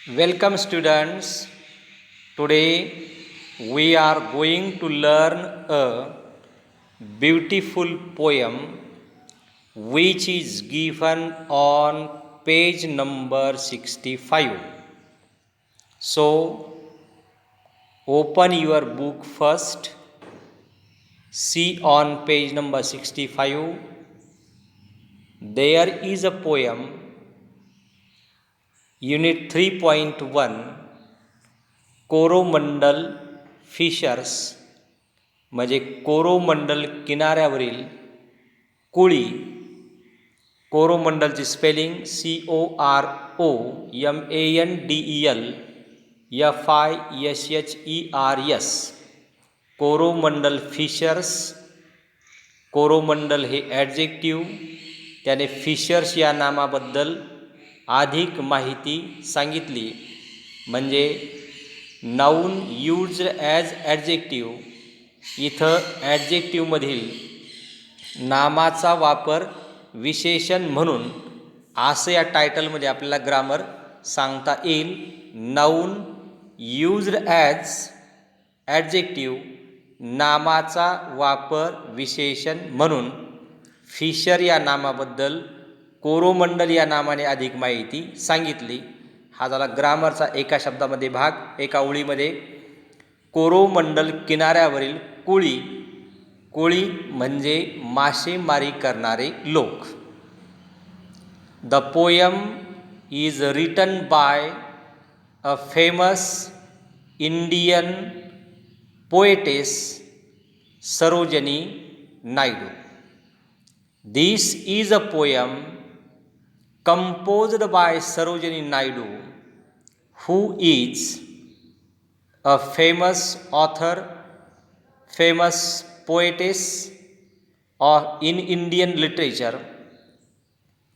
Welcome students. Today we are going to learn a beautiful poem which is given on page number 65. So open your book first. See on page number 65. There is a poem, Unit 3.1, Coromandel fishers, म्हणजे कोरोमंडल किनाऱ्यावरील कोळी. कोरोमंडलची spelling COROMANDEL FISHERS. Coromandel fishers. Coromandel हे adjective. त्याने fishers या नामाबद्दल अधिक माहिती सांगितली. म्हणजे नाऊन यूज्ड ॲज ॲडजेक्टिव्ह. इथं ॲडजेक्टिव्हमधील नामाचा वापर विशेषण म्हणून असं या टायटलमध्ये आपल्याला ग्रामर सांगता येईल. नाऊन यूज्ड ॲज ॲडजेक्टिव्ह, नामाचा वापर विशेषण म्हणून. फिशर या नामाबद्दल कोरोमंडल या नामाने अधिक माहिती सांगितली. हा झाला ग्रामरचा एका शब्दामध्ये भाग, एका ओळीमध्ये. कोरोमंडल किनाऱ्यावरील कोळी. कोळी म्हणजे मासेमारी करणारे लोक. The poem is written by a famous Indian poetess Sarojini Naidu. This is a poem composed by Sarojini Naidu, who is a famous author, famous poetess in Indian literature.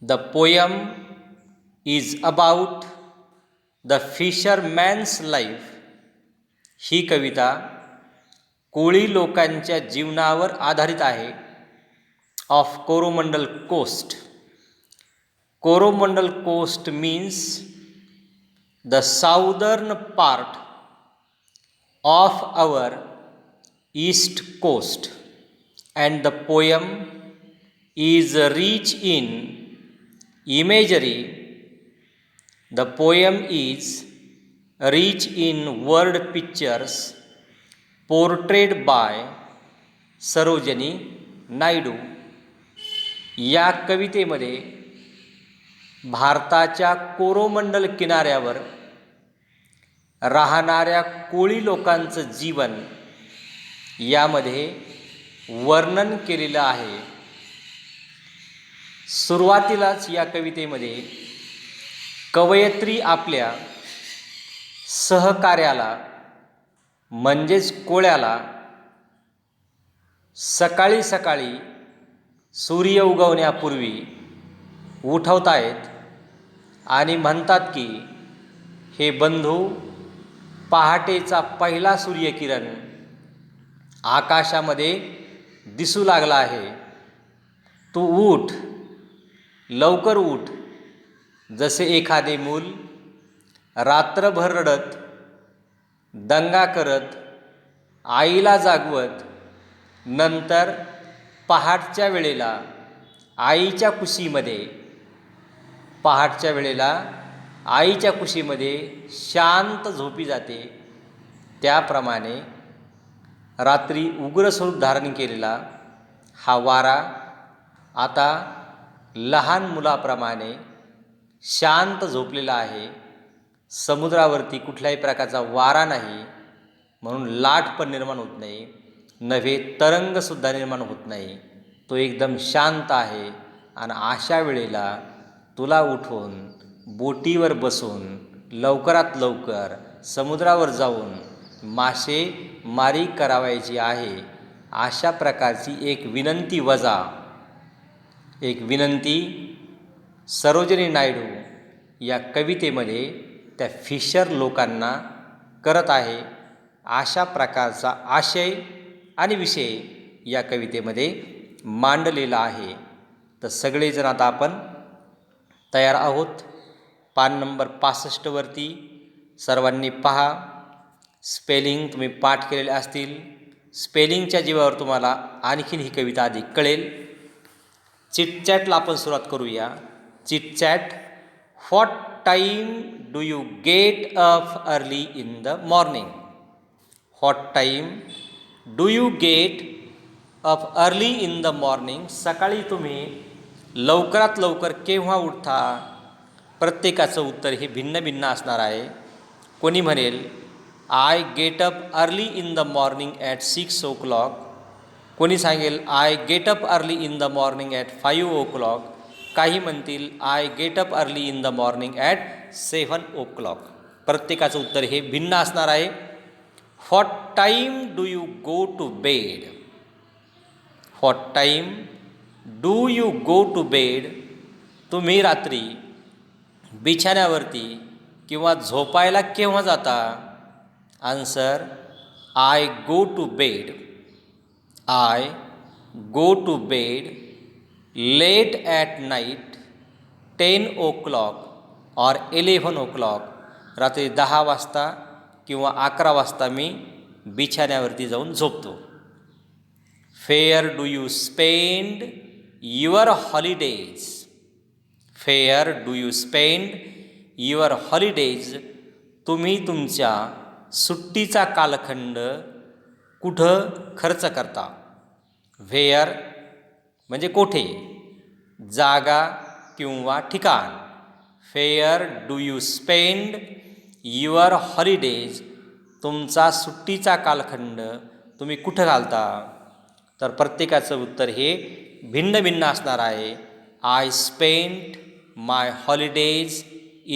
The poem is about the fisherman's life. ही कविता कोळी लोकांच्या जीवनावर आधारित आहे. Of Coromandel coast. Coromandel coast means the southern part of our east coast, and the poem is rich in imagery. The poem is rich in word pictures portrayed by Sarojini Naidu. या कवितेमध्ये भारताच्या कोरोमंडल किनाऱ्यावर राहणाऱ्या कोळी लोकांचं जीवन यामध्ये वर्णन केलेलं आहे. सुरुवातीलाच या कवितेमध्ये कवयित्री आपल्या सहकार्याला म्हणजेच कोळ्याला सकाळी सकाळी सूर्य उगवण्यापूर्वी उठवतायत आणि म्हणतात की हे बंधू, पहाटेचा पहिला सूर्यकिरण आकाशामध्ये दिसू लागला आहे. तू उठ, लवकर उठ. जसे एखादे मूल रात्रभर रडत, दंगा करत, आईला जागवत, नंतर पहाटच्या वेळेला आईच्या कुशीमध्ये शांत झोपी जाते, त्याप्रमाणे रात्री उग्र स्वरूप धारण केलेला हा वारा आता लहान मुलाप्रमाणे शांत झोपलेला आहे. समुद्रावरती कुठल्याही प्रकारचा वारा नाही, म्हणून लाट पण निर्माण होत नाही, नव्हे तरंगसुद्धा निर्माण होत नाही. तो एकदम शांत आहे. आणि अशा वेळेला तुला उठवून बोटीवर बसून लवकरात लवकर समुद्रावर जाऊन मासे मारी करावायची आहे. अशा प्रकारची एक विनंती सरोजिनी नायडू या कवितेमध्ये त्या फिशर लोकांना करत आहे. अशा प्रकारचा आशय आणि विषय या कवितेमध्ये मांडलेला आहे. तर सगळेजण आता आपण तयार आहोत. पान नंबर 65 वरती सर्वांनी पहा. स्पेलिंग तुम्ही पाठ केलेले असतील. स्पेलिंगच्या जीवावर तुम्हाला आणखीन ही कविता अधिक कळेल. चिटचॅटला आपण सुरुवात करूया. Chitchat. What time do you get up early in the morning? What time do you get up early in the morning? सकाळी तुम्ही लवकरात लवकर केव्हा उठता? प्रत्येकाचं उत्तर हे भिन्न भिन्न असणार आहे. कोणी म्हणेल I get up early in the morning at 6 o'clock. कोणी सांगेल I get up early in the morning at 5 o'clock. काही म्हणतील I get up early in the morning at 7 o'clock. प्रत्येकाचं उत्तर हे भिन्न असणार आहे. What time do you go to bed? What time do you go to bed? तुम्ही रात्री बिछाण्यावरती किंवा झोपायला केव्हा जाता? Answer I go to bed. I go to bed late at night 10 o'clock और 11 o'clock. रात्री 10 वाजता किंवा 11 वाजता मी बिछाण्यावरती जाऊन झोपतो. Fair do you spend your holidays? Fair do you spend your holidays? तुम्ही तुमच्या सुट्टीचा कालखंड कुठं खर्च करता? व्हेअर म्हणजे कोठे, जागा किंवा ठिकाण. Fair do you spend your holidays? तुमचा सुट्टीचा कालखंड तुम्ही कुठं घालता? तर प्रत्येकाचं उत्तर हे भिन्न भिन्न असणार आहे. I spend my holidays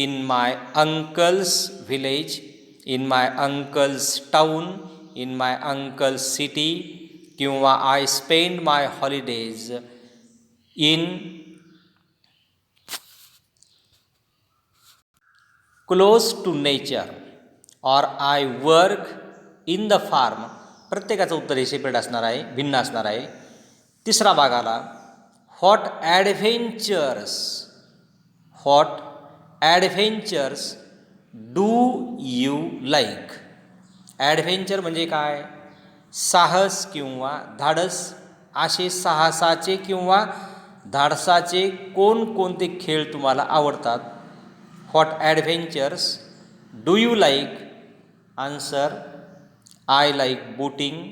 in my uncle's village, in my uncle's town, in my uncle's city, किंवा I spend my holidays in close to nature or I work in the farm. प्रत्येकाचं उत्तर हे सेपरेट असणार आहे, भिन्न असणार आहे. तिसरा भाग आला what adventures. What adventures do you like? Adventure म्हणजे काय? साहस किंवा धाडस. असे साहसाचे किंवा धाडसाचे कोणकोणते खेळ तुम्हाला आवडतात? What adventures do you like? Answer I like boating,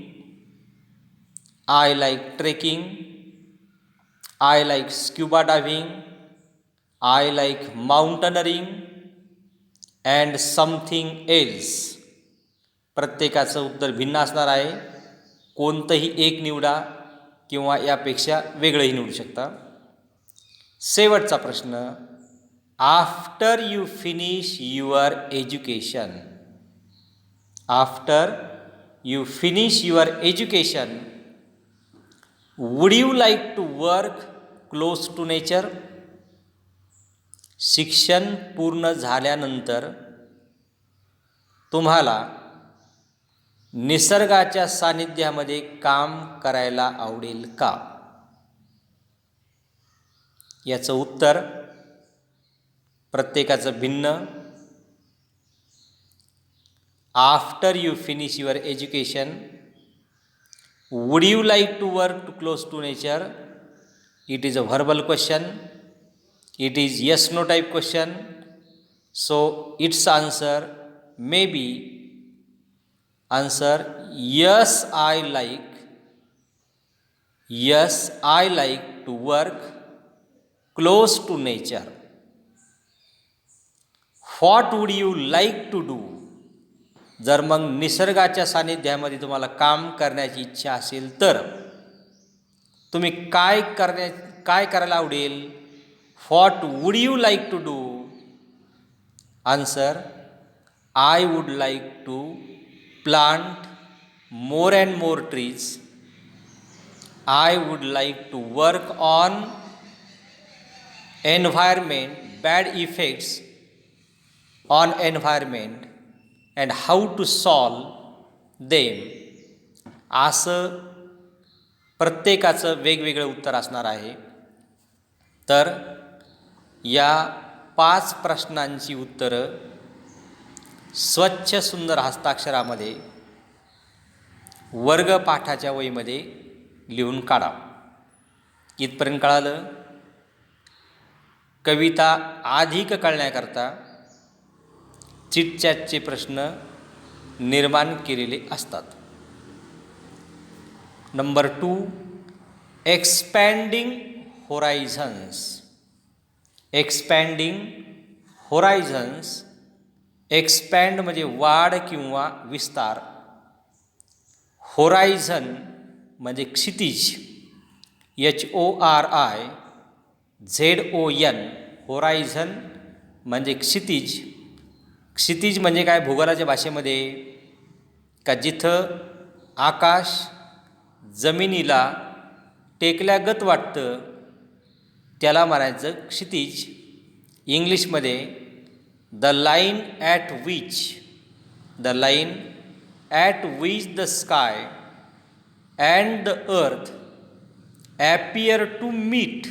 I like trekking, I like scuba diving, I like mountaineering and something else. प्रत्येकाचं उत्तर भिन्न असणार आहे. कोणतंही एक निवडा किंवा यापेक्षा वेगळंही निवडू शकता. शेवटचा प्रश्न. After you finish your education, after you finish your education would you like to work close to nature? शिक्षण पूर्ण झाल्यानंतर तुम्हाला निसर्गाच्या सानिध्यामध्ये काम करायला आवडेल का? याचं उत्तर प्रत्येकाचं भिन्न. After you finish your education would you like to work to close to nature? It is a verbal question. It is yes no type question. So its answer may be answer yes I like, yes I like to work close to nature. What would you like to do? जर मग निसर्गाच्या सानिध्यामध्ये तुम्हाला काम करण्याची इच्छा असेल तर तुम्ही काय करायला आवडेल? What would you like to do? Answer I would like to plant more and more trees. I would like to work on environment, bad effects on environment and how to solve them. असं प्रत्येकाचं वेगवेगळं उत्तर असणार आहे. तर या 5 प्रश्नांची उत्तरं स्वच्छ सुंदर हस्ताक्षरामध्ये वर्गपाठाच्या वहीमध्ये लिहून काढा. इथपर्यंत कळालं? कविता अधिक कळण्याकरता चिटचॅटचे प्रश्न निर्माण केलेले असतात. Number 2, expanding horizons. Expanding horizons. Expand म्हणजे वाढ किंवा विस्तार. होरायझन म्हणजे क्षितिज. HORIZON. होरायझन म्हणजे क्षितिज. क्षितिज म्हणजे काय भूगोलाच्या भाषेमध्ये? का जिथं आकाश जमिनीला टेकल्यागत वाटतं त्याला म्हणायचं क्षितिज. इंग्लिशमध्ये the line at which the sky and the earth appear to meet.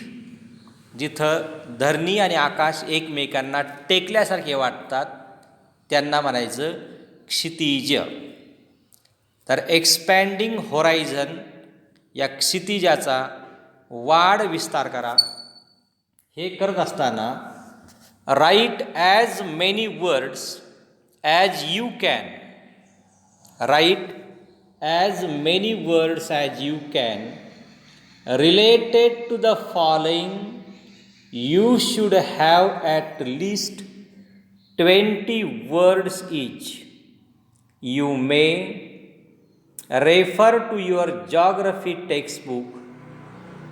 जिथं धरणी आणि आकाश एकमेकांना टेकल्यासारखे वाटतात त्यांना म्हणायचं क्षितिज. तर एक्सपॅन्डिंग होरायझन या क्षितिजाचा वाढ विस्तार करा. हे करत असताना write as many words as you can. Write as many words as you can related to the following. You should have at least 20 words each. You may refer to your geography textbook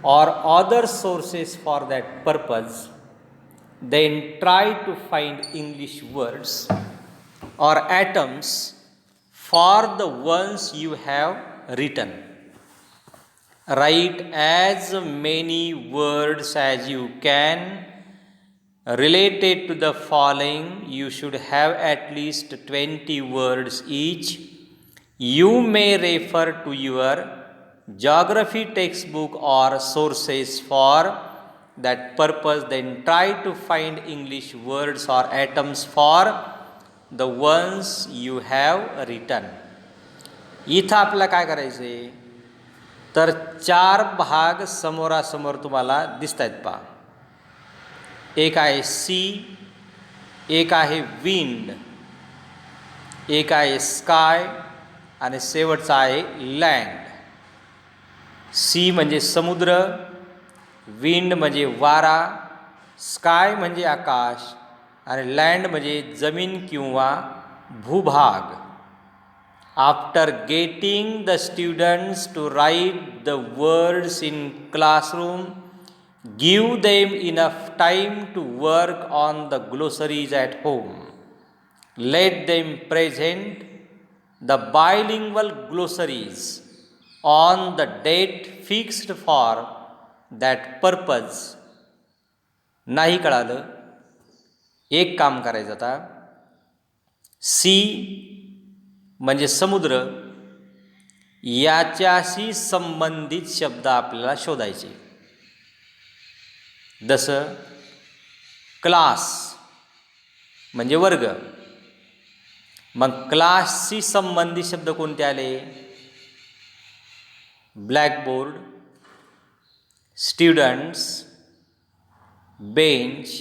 or other sources for that purpose. Then try to find English words or atoms for the ones you have written. Write as many words as you can related to the following. You should have at least 20 words each. You may refer to your geography textbook or sources for that purpose. Then try to find English words or atoms for the ones you have written. इथं आपल्याला काय करायचं आहे? तर 4 भाग समोरासमोर तुम्हाला दिसत आहेत पहा. एक आहे सी, एक आहे विंड, एक आहे स्काय आणि शेवटचा आहे लँड. सी म्हणजे समुद्र, विंड म्हणजे वारा, स्काय म्हणजे आकाश आणि लँड म्हणजे जमीन किंवा भूभाग. After getting the students to write the words in classroom, give them enough time to work on the glossaries at home. Let them present the bilingual glossaries on the date fixed for that purpose. नाही कळालं? एक काम करायचं आता. C म्हणजे समुद्र, याच्याशी संबंधित शब्द आपल्याला शोधायचे. जसं क्लास म्हणजे वर्ग. मग क्लासशी संबंधित शब्द कोणते आले? Blackboard, students, bench,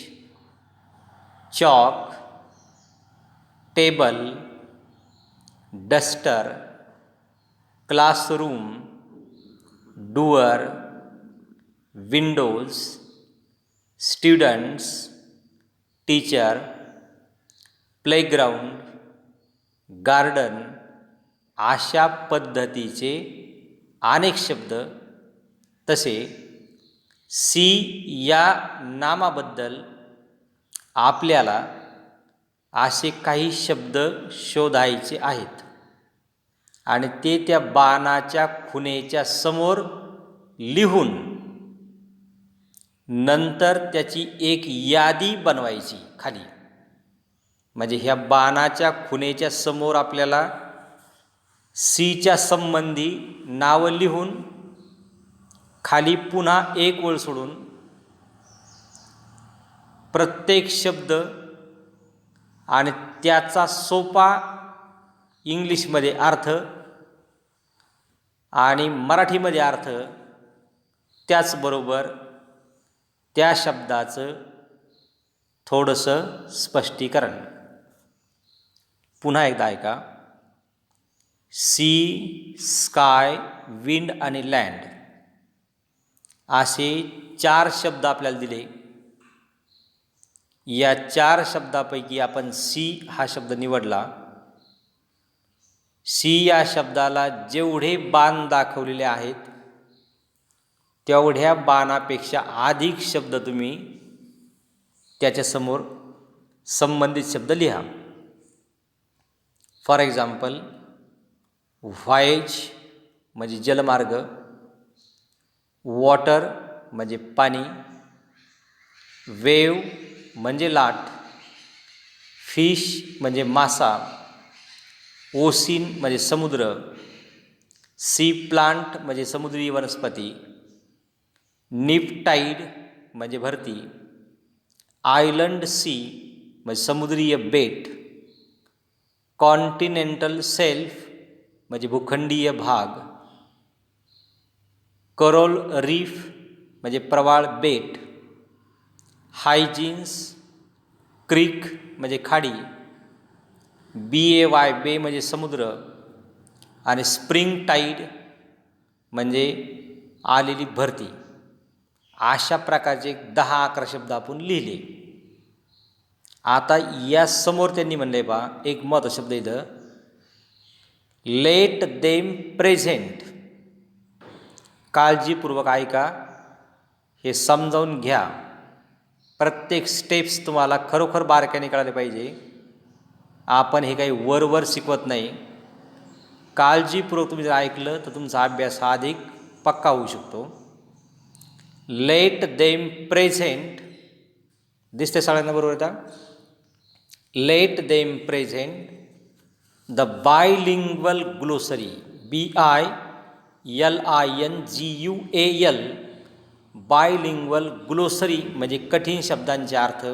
chalk, table, duster, classroom, doer, Windows, students, teacher, playground, garden अशा पद्धतीचे अनेक शब्द. तसे सी या नामाबद्दल आपल्याला असे काही शब्द शोधायचे आहेत आणि ते त्या बाणाच्या खुणेच्या समोर लिहून नंतर त्याची एक यादी बनवायची खाली. म्हणजे ह्या बाणाच्या खुणेच्या समोर आपल्याला सीच्या संबंधी नावं लिहून खाली पुन्हा एक ओळ सोडून प्रत्येक शब्द आणि त्याचा सोपा इंग्लिशमध्ये अर्थ आणि मराठीमध्ये अर्थ, त्याचबरोबर त्या शब्दाचं थोडंसं स्पष्टीकरण. पुन्हा एकदा ऐका. सी, स्काय, विंड आणि लँड असे 4 शब्द आपल्याला दिले. या 4 शब्दापैकी आपण सी हा शब्द निवडला. सी या शब्दाला जेवढे बाण दाखवलेले आहेत तेवढ्या बाणापेक्षा अधिक शब्द तुम्ही त्याच्यासमोर संबंधित शब्द लिहा. फॉर एक्झाम्पल, व्हायज म्हणजे जलमार्ग, वॉटर म्हणजे पाणी, वेव म्हणजे लाट, फिश म्हणजे मासा, ओशिन म्हणजे समुद्र, सी प्लांट म्हणजे समुद्री वनस्पती, निफ्टाईड म्हणजे भरती, आयलंड सी म्हणजे समुद्रीय बेट, कॉन्टिनेंटल सेल्फ म्हणजे भूखंडीय भाग, कोरल रीफ म्हणजे प्रवाळ बेट, हायजिन्स क्रीक म्हणजे खाडी, BAY बे म्हणजे समुद्र आणि स्प्रिंग टाईड म्हणजे आलेली भरती. अशा प्रकारचे 10-11 शब्द आपण लिहिले. आता या समोर त्यांनी म्हणले बा एक महत्त्वाचा शब्द इथं, लेट देम प्रेझेंट. काळजीपूर्वक ऐका, हे समजावून घ्या. प्रत्येक स्टेप्स तुम्हाला खरोखर बारकाईने कळाले पाहिजे. आपण हे काही वर शिकवत नाही. काळजीपूर्वक तुम्ही जर ऐकलं तर तुमचा अभ्यास हा अधिक पक्का होऊ शकतो. लेट देम प्रेझेंट दिसते सगळ्यांना बरोबर आता. Let them present the bilingual glossary, BILINGUAL, bilingual glossary म्हणजे कठीण शब्दांचे अर्थ.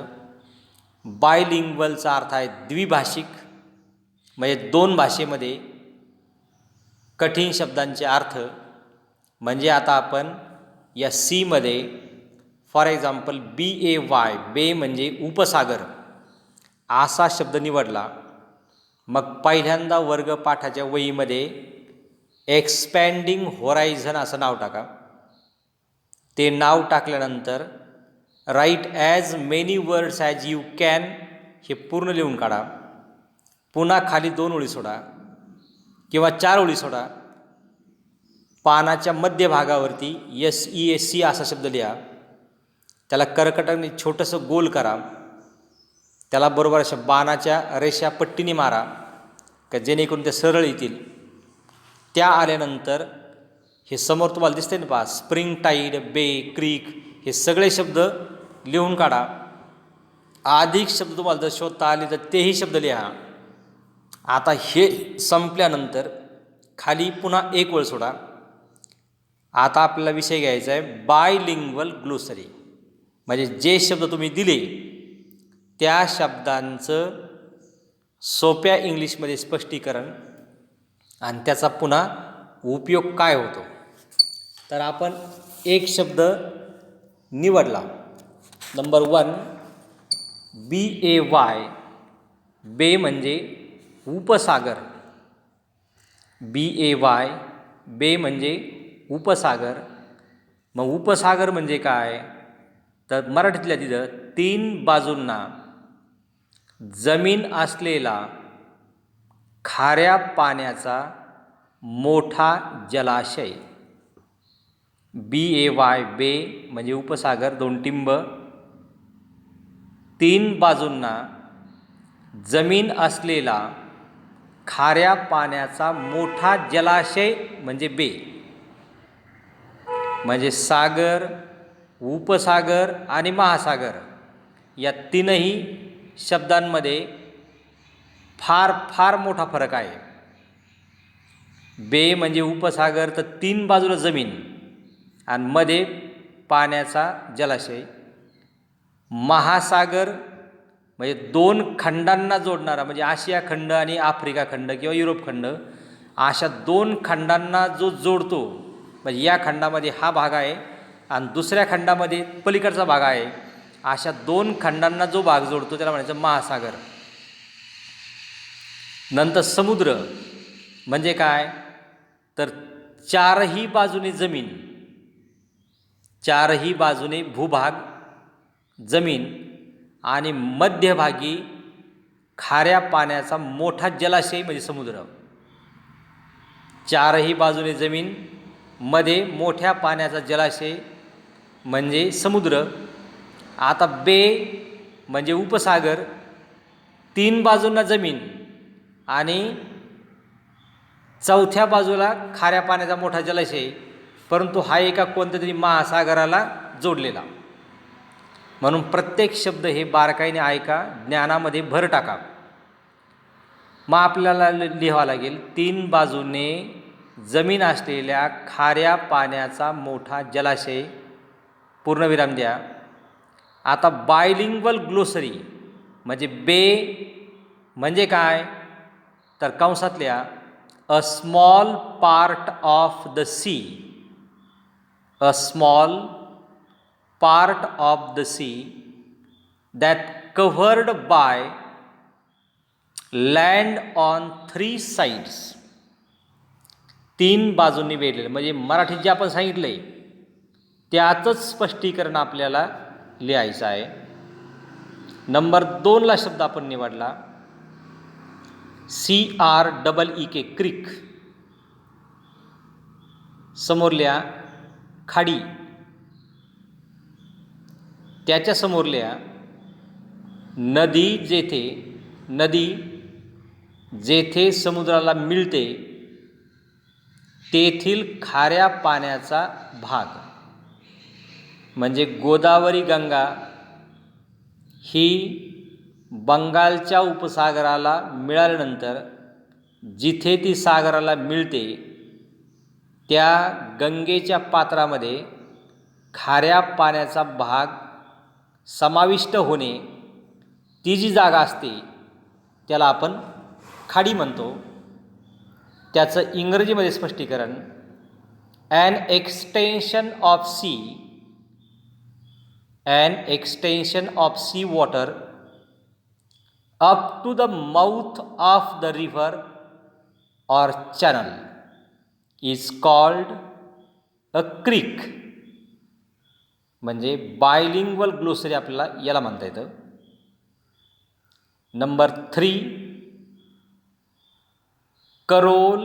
बायलिंग्वलचा अर्थ आहे द्विभाषिक, म्हणजे 2 भाषेमध्ये कठीण शब्दांचे अर्थ. म्हणजे आता आपण या सीमध्ये फॉर एक्झाम्पल BAY बे म्हणजे उपसागर असा शब्द निवडला. मग पहिल्यांदा वर्गपाठाच्या वहीमध्ये एक्सपॅन्डिंग होरायझन असं नाव टाका. ते नाव टाकल्यानंतर write as many words as you can हे पूर्ण लिहून काढा. पुन्हा खाली 2 ओळी सोडा किंवा 4 ओळी सोडा. पानाच्या मध्यभागावरती SEAC असा शब्द लिहा. त्याला कर्कटाने छोटंसं गोल करा. त्याला बरोबर अशा बाणाच्या रेषा पट्टीने मारा का जेणेकरून ते सरळ येतील. त्या आल्यानंतर हे समोर तुम्हाला दिसते ना पहा, स्प्रिंग टाईड, बे, क्रीक हे सगळे शब्द लिहून काढा. अधिक शब्द तुम्हाला जर शोधता आले तर तेही शब्द लिहा. आता हे संपल्यानंतर खाली पुन्हा 1 ओळ सोडा. आता आपल्याला विषय घ्यायचा आहे बायलिंग्वल ग्लोसरी, म्हणजे जे शब्द तुम्ही दिले त्या शब्दांचं सोप्या इंग्लिशमध्ये स्पष्टीकरण आणि त्याचा पुन्हा उपयोग काय होतो. तर आपण एक शब्द निवडला. नंबर 1 BAY बे म्हणजे उपसागर. BAY बे म्हणजे उपसागर. मग उपसागर म्हणजे काय, तर मराठीतल्या तिथं 3 बाजूंना जमीन असलेला खाऱ्या पाण्याचा मोठा जलाशय. BAY बे म्हणजे उपसागर, 2 टिंब, 3 बाजूंना जमीन असलेला खाऱ्या पाण्याचा मोठा जलाशय म्हणजे बे. म्हणजे सागर, उपसागर आणि महासागर या 3ही शब्दांमध्ये फार फार मोठा फरक आहे. बे म्हणजे उपसागर तर 3 बाजूला जमीन आणि मध्ये पाण्याचा जलाशय. महासागर म्हणजे दोन खंडांना जोडणारा, म्हणजे आशिया खंड आणि आफ्रिका खंड किंवा युरोप खंड, अशा दोन खंडांना जो जोडतो, म्हणजे या खंडामध्ये हा भाग आहे आणि दुसऱ्या खंडामध्ये पलीकडचा भाग आहे, अशा दोन खंडांना जो भाग जोडतो त्याला म्हणायचं महासागर. नंतर समुद्र म्हणजे काय, तर चारही बाजूने जमीन, चारही बाजूने भूभाग जमीन आणि मध्यभागी खाऱ्या पाण्याचा मोठा जलाशय म्हणजे समुद्र. चारही बाजूने जमीन, मध्ये मोठ्या पाण्याचा जलाशय म्हणजे समुद्र. आता बे म्हणजे उपसागर, तीन बाजूंना जमीन आणि चौथ्या बाजूला खाऱ्या पाण्याचा मोठा जलाशय, परंतु हा एका कोणत्या तरी महासागराला जोडलेला. म्हणून प्रत्येक शब्द हे बारकाईने ऐका, ज्ञानामध्ये भर टाका. मग आपल्याला लिहावं लागेल, तीन बाजूने जमीन असलेल्या खाऱ्या पाण्याचा मोठा जलाशय, पूर्णविराम द्या. आता बायलिंग्वल ग्लोसरी म्हणजे बे म्हणजे काय, तर कंसातल्या a small part of the sea, a small part of the sea that covered by land on three sides. तीन बाजूंनी वेढलेलं, म्हणजे मराठीत जे आपण सांगितलं आहे त्याचंच स्पष्टीकरण आपल्याला लिहायचं आहे. नंबर 2ला शब्द आपण निवडला CREEK, क्रिक. समोरल्या खाडी, त्याच्या समोरल्या नदी, जेथे समुद्राला मिळते तेथील खाऱ्या पाण्याचा भाग, म्हणजे गोदावरी गंगा ही बंगालच्या उपसागराला मिळाल्यानंतर जिथे ती सागराला मिळते त्या गंगेच्या पात्रामध्ये खाऱ्या पाण्याचा भाग समाविष्ट होणे, ती जी जागा असते त्याला आपण खाडी म्हणतो. त्याचं इंग्रजीमध्ये स्पष्टीकरण an extension of sea, an extension of sea water up to the mouth of the river or channel is called a creek. म्हणजे बायलिंग्वल ग्लोसरी आपल्याला याला म्हणता येतं. नंबर 3, करोल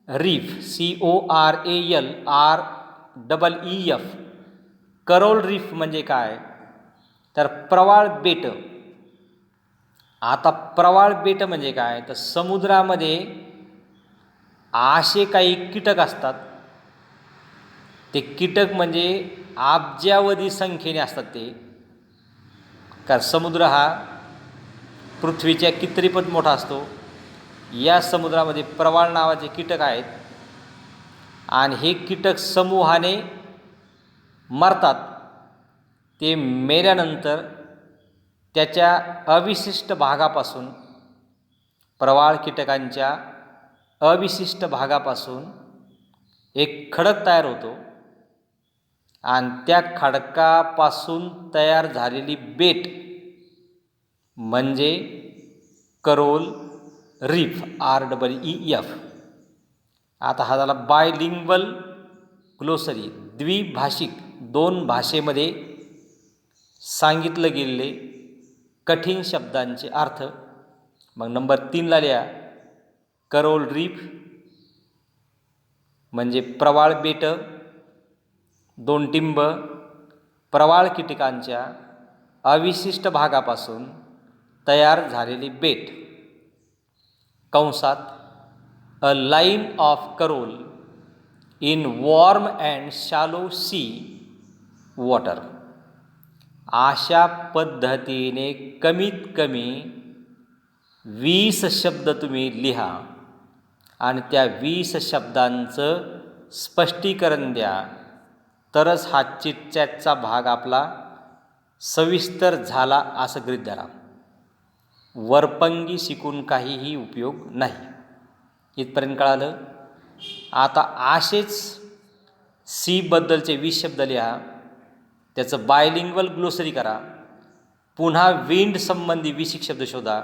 रीफ, CORALREEF. करोल रीफ म्हणजे काय, तर प्रवाळ बेट. आता प्रवाळ बेट म्हणजे काय, तर समुद्रामध्ये असे काही कीटक असतात, ते कीटक म्हणजे अब्जावधी संख्येने असतात ते, कारण समुद्र हा पृथ्वीच्या कितीपट मोठा असतो. या समुद्रामध्ये प्रवाळ नावाचे कीटक आहेत आणि हे कीटक समूहाने मरतात. ते मेल्यानंतर त्याच्या अविशिष्ट भागापासून, प्रवाळ कीटकांच्या अविशिष्ट भागापासून एक खडक तयार होतो आणि त्या खडकापासून तयार झालेली बेट म्हणजे करोल रीफ, REEF. आता हा झाला बायलिंग्वल ग्लोसरी, द्विभाषिक, दोन भाषेमध्ये सांगितलं गेलेले कठीण शब्दांचे अर्थ. मग नंबर 3ला लिहा, करोल रीफ म्हणजे प्रवाळ बेट, दोन टिंब, प्रवाळ कीटकांच्या अविशिष्ट भागापासून तयार झालेली बेट, कंसात a line of coral in warm and shallow sea water. अशा पद्धतीने कमीत कमी 20 शब्द तुम्ही लिहा आणि त्या 20 शब्दांचं स्पष्टीकरण द्या, तरच हा चिटचॅटचा भाग आपला सविस्तर झाला असं गृहीत धरा. वरपंगी शिकून काहीही उपयोग नाही. इथपर्यंत कळालं. आता असेच सी बद्दलचे 20 शब्द लिहा, त्याचं बायलिंग्वल ग्लोसरी करा. पुन्हा विंड संबंधी 20 शब्द शोधा,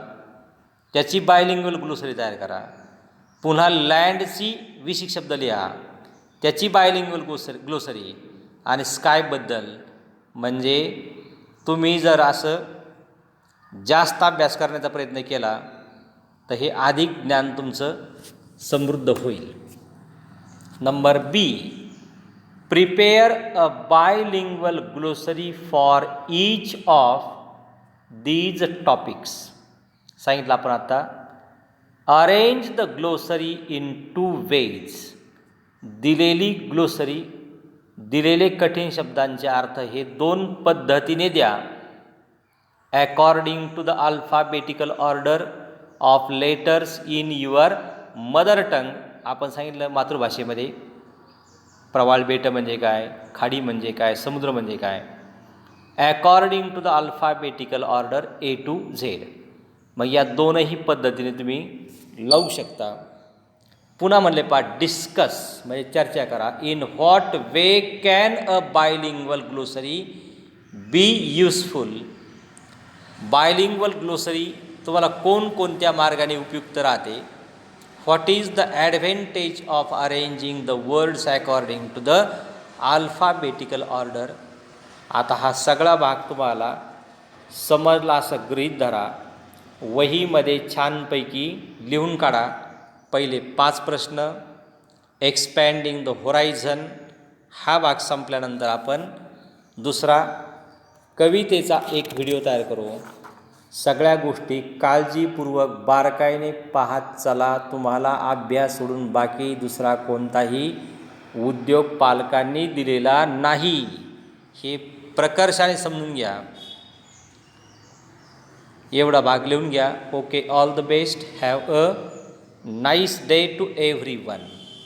त्याची बायलिंग्वल ग्लोसरी तयार करा. पुन्हा लँडची 20 शब्द लिहा, त्याची बायलिंग्वल ग्लोसरी. आणि स्कायबद्दल म्हणजे तुम्ही जर असं जास्त अभ्यास करण्याचा प्रयत्न केला तर हे अधिक ज्ञान तुमचं समृद्ध होईल. Number B, prepare a bilingual glossary for each of these topics. सांगितलं आपण आता. Arrange the glossary in 2 ways. दिलेली ग्लोसरी, दिलेले कठीण शब्दांचे अर्थ हे 2 पद्धतीने द्या. According to the alphabetical order of letters in your mother tongue. आपण सांगितलं मातृभाषेमध्ये प्रवाळ बेट म्हणजे काय, खाडी म्हणजे काय, समुद्र म्हणजे काय. According to the alphabetical order A to Z. मग या 2ही पद्धतीने तुम्ही लावू शकता. पुन्हा म्हणले डिस्कस म्हणजे चर्चा करा. In what way can a bilingual glossary be useful. Bilingual glossary तुम्हाला कोणकोणत्या मार्गाने उपयुक्त राहते. What is the advantage of arranging the words according to the alphabetical order. आता हा सगळा भाग तुम्हाला समजला असं गृहीत धरा. वहीमध्ये छानपैकी लिहून काढा. पहिले 5 प्रश्न, एक्सपॅन्डिंग द होरायझन. हा भाग संपल्यानंतर आपण दुसरा कवितेचा एक व्हिडिओ तयार करू. सगळ्या गोष्टी काळजीपूर्वक बारकाईने पाहत चला. तुम्हाला अभ्यास सोडून बाकी दुसरा कोणताही उद्योग पालकांनी दिलेला नाही, हे प्रकर्षाने समजून घ्या. एवढा भाग लिहून घ्या. Okay, all the best. Have a nice day to everyone.